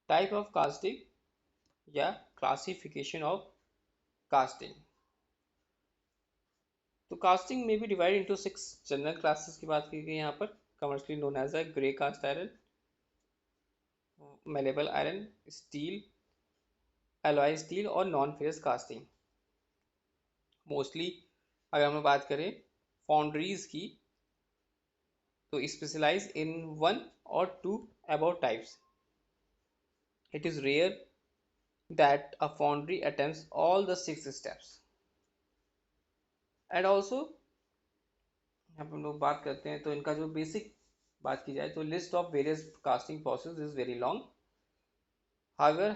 Type of casting या classification of casting. तो casting में भी डिवाइड इंटू 6 जनरल क्लासेस की बात की गई यहाँ पर। Commercially known as a grey cast iron, malleable iron, steel, alloy steel और नॉन फेरस कास्टिंग। मोस्टली अगर हम लोग बात करें फाउंड्रीज की, तो स्पेशलाइज इन वन और two about types. It is rare that a foundry attempts all the 6 steps. And also हम लोग बात करते हैं तो इनका जो बेसिक बात की जाए तो list of various casting process is very long. However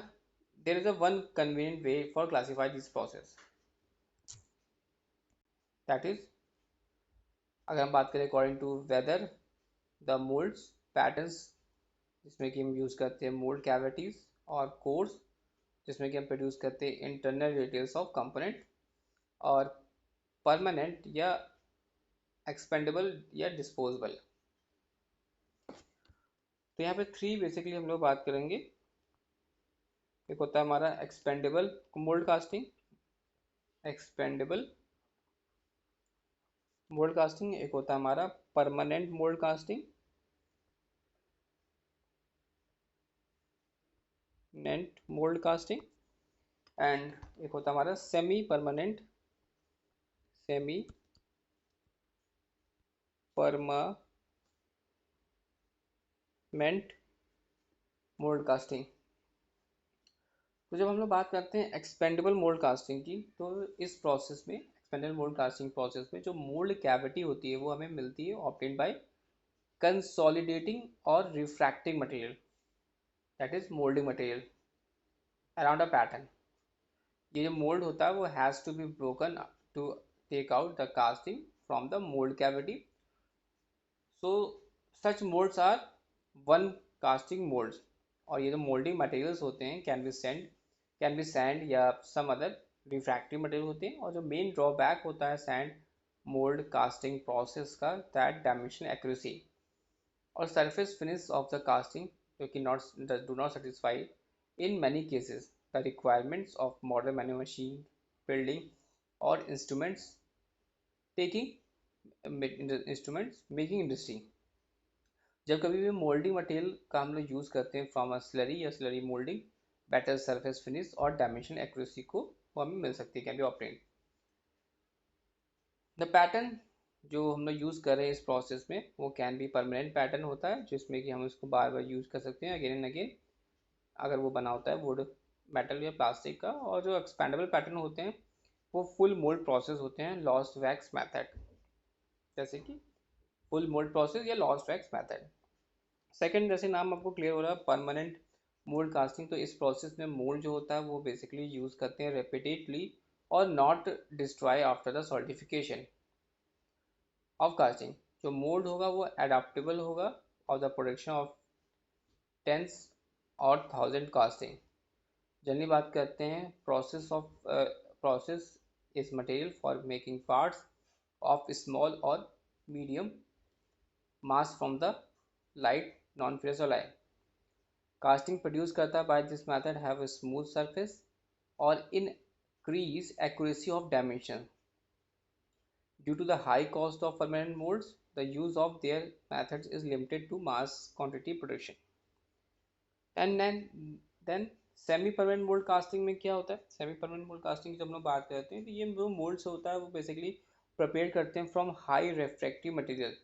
there is a one convenient way for classify this process, that is अगर हम बात करें according to whether the moulds patterns, जिसमें कि हम यूज़ करते हैं मोल्ड कैविटीज, और कोर्स जिसमें कि हम प्रोड्यूस करते हैं इंटरनल डिटेल्स ऑफ कंपोनेंट, और परमानेंट या एक्सपेंडेबल या डिस्पोजेबल। तो यहाँ पे 3 बेसिकली हम लोग बात करेंगे। एक होता है हमारा expendable mould casting, expendable mould casting. एक होता है हमारा परमानेंट मोल्ड कास्टिंग, नेंट मोल्ड कास्टिंग। एंड एक होता है हमारा semi permanent, semi permanent mould casting. तो जब हम लोग बात करते हैं एक्सपेंडेबल मोल्ड कास्टिंग की, तो इस प्रोसेस में, एक्सपेंडेबल मोल्ड कास्टिंग प्रोसेस में जो मोल्ड कैविटी होती है वो हमें मिलती है ऑब्टेन बाय कंसोलिडेटिंग और refracting material, that is moulding material around a pattern. ये जो मोल्ड होता है वो has to be broken to take out the casting from the mould cavity. So such moulds are one casting moulds. और ये जो moulding materials होते हैं कैन बी सैंड या सम अदर रिफ्रैक्टिव मटेरियल होते हैं। और जो मेन ड्रॉबैक होता है सैंड मोल्ड कास्टिंग प्रोसेस का, दैट डायमेंशन एक्यूरेसी और surface finish off the casting, जो कि do not satisfy in many cases the requirements of modern machine building or instruments making industry। जब कभी भी मोल्डिंग मटेरियल का हम लोग यूज़ करते हैं फ्रॉम अ स्लरी या slurry moulding, better surface finish और डायमेंशन एक्यूरेसी को वो हमें मिल सकती है, can be obtain. The pattern जो हम लोग यूज़ कर रहे हैं इस प्रोसेस में वो कैन बी परमानेंट पैटर्न होता है, जिसमें कि हम इसको बार बार यूज़ कर सकते हैं अगेन एंड अगेन, अगर वो बना होता है वुड, मेटल या प्लास्टिक का। और जो एक्सपेंडेबल पैटर्न होते हैं वो फुल मोल्ड प्रोसेस होते हैं, लॉस्ट वैक्स मेथड, जैसे कि फुल मोल्ड प्रोसेस या लॉस्ट वैक्स मेथड। सेकंड, जैसे नाम आपको क्लियर हो रहा है, परमानेंट मोल्ड कास्टिंग, तो इस प्रोसेस में मोल्ड जो होता है वो बेसिकली यूज़ करते हैं रेपिटेडली और not destroy after the solidification of casting. जो मोल्ड होगा वो एडाप्टेबल होगा और द प्रोडक्शन ऑफ टेंस और थाउजेंड कास्टिंग। जनरली बात करते हैं process is material for making parts of small और medium mass from the light non ferrous alloy। Casting produce करता by this method have a smooth surface और increase accuracy of dimension। Due to the high cost of permanent molds, the use of their methods is limited to mass quantity production। And then semi permanent mould casting में क्या होता है? Semi permanent mould casting की जब हम लोग बात करते हैं तो ये जो मोल्ड्स होता है वो बेसिकली प्रिपेयर करते हैं from high refractive material.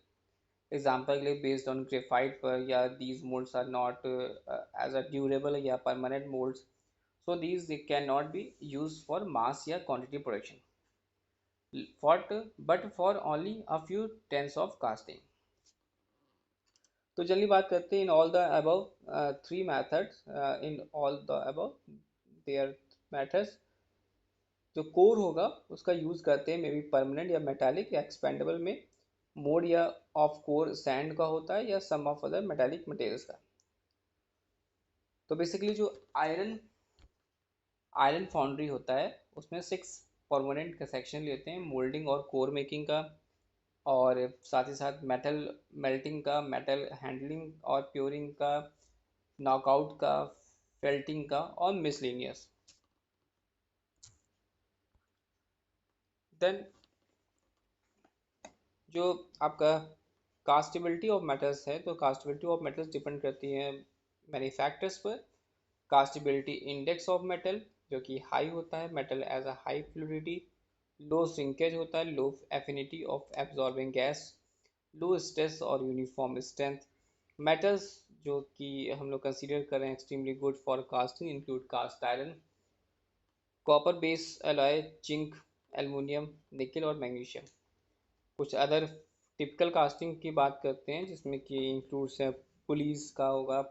Example के लिए बेस्ड ऑन ग्रेफाइट पर, या these moulds are not as a durable या permanent moulds, so these can not be use for mass या quantity production but for only a few tens of casting. तो जल्दी बात करते हैं in all the above 3 methods, in all the above three methods. जो core होगा उसका use करते हैं मे बी परमानेंट या मेटालिक या एक्सपेंडेबल में। मोड या ऑफ कोर सैंड का होता है या सम ऑफ अदर मेटालिक मटेरियल्स का। तो बेसिकली जो आयरन आयरन फाउंड्री होता है उसमें 6 परमानेंट का सेक्शन लेते हैं, मोल्डिंग और कोर मेकिंग का, और साथ ही साथ मेटल मेल्टिंग का, मेटल हैंडलिंग और प्योरिंग का, नॉकआउट का, पेल्टिंग का और मिसलेनियस। देन जो आपका कास्टेबिलिटी ऑफ मेटल्स है, तो कास्टेबिलिटी ऑफ मेटल्स डिपेंड करती है मैनी फैक्टर्स पर। कास्टेबिलिटी इंडेक्स ऑफ मेटल जो कि हाई होता है, metal as a high fluidity, low shrinkage होता है, low affinity of absorbing gas, low stress और यूनिफॉर्म स्ट्रेंथ। मेटल्स जो कि हम लोग कंसीडर करें extremely good for casting include cast iron, copper base alloy, zinc, aluminium, nickel और magnesium. कुछ अदर टिपिकल कास्टिंग की बात करते हैं जिसमें कि इंक्लूड्स है पुलीज का होगा,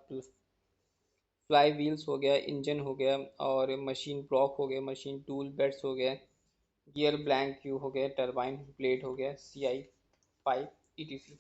फ्लाई व्हील्स हो गया, इंजन हो गया, और मशीन ब्लॉक हो गया, मशीन टूल बेड्स हो गया, गियर ब्लैंक क्यू हो गया, टरबाइन ब्लेड हो गया, CI पाइप, ETC।